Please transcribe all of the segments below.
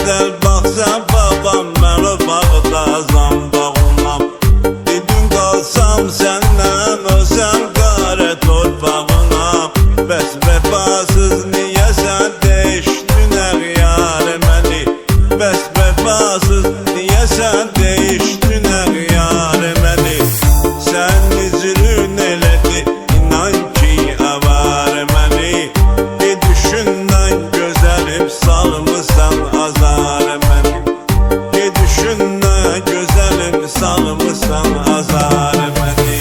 gözəl baxsan babam, mən o bağda zambağınam. Bir gün qalsam səndən ölsəm qara torpağınam. Bəs vəfasız niyə sən dəyişdin əğyarı məni? Bəs vəfasız niyə sən dəyişdin əğyarı məni? Sən üzrün elədi, inan ki avarı məni. Bir düşündən gözəlim salmısan azarı məni. Bir düşündən gözəlim salmısan azarı məni.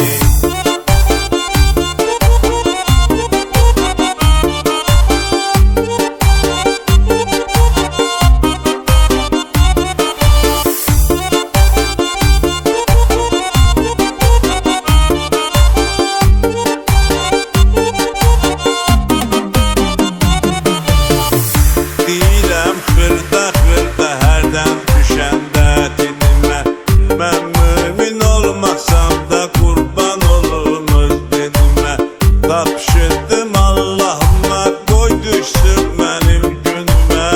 Deyirəm xırda hərdən düşəndə dinimə, mən mümin olmasam da qurban olum öz dinimə. Tapşırdım Allahıma, qoy düşsün mənim günümə.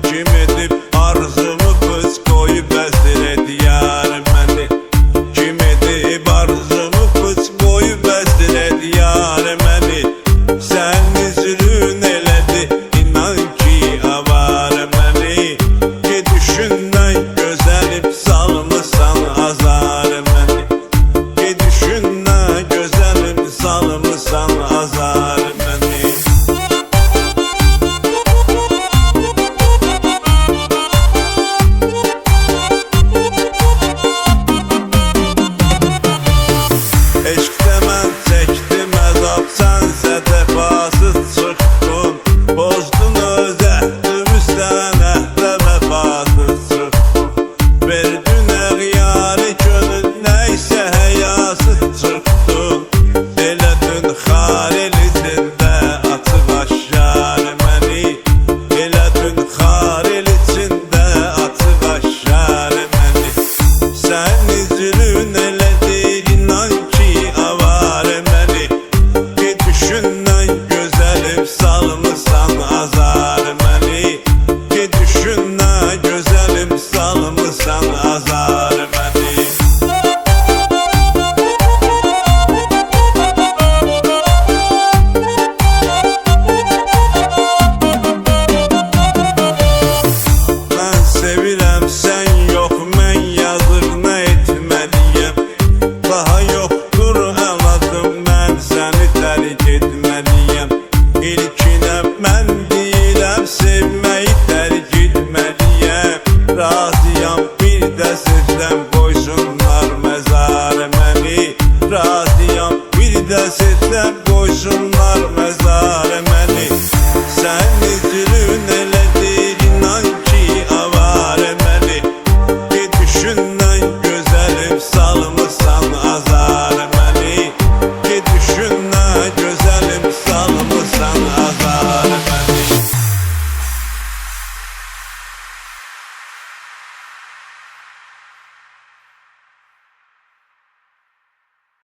Kim edib arzumu qız qoyub əsir ediyar məni? Kim edib arzumu qız qoyub əsir ediyar məni? Sən üzrün elədi, inan ki avarı məni. Ki düşündən gözəlim salmısan azarı məni. Ki düşündən gözəlim salmısan azarı məni. Eşqdə mən çəkdim əzab, sənsə dəfasız çıxdın. Bozdun öz əhdimi, sən əhdə vəfasız çıxdın. Verdin əğyarı gönül, nəysə həyasız çıxdın. Elədin xar elisində açıq aşkarı məni. Elədin xar elisində açıq aşkarı məni. Sən üzrün elədi, inan ki avarı məni. Bir düşündən gözəlim salmısan azarı məni. Bir düşündən gözəlim salmısan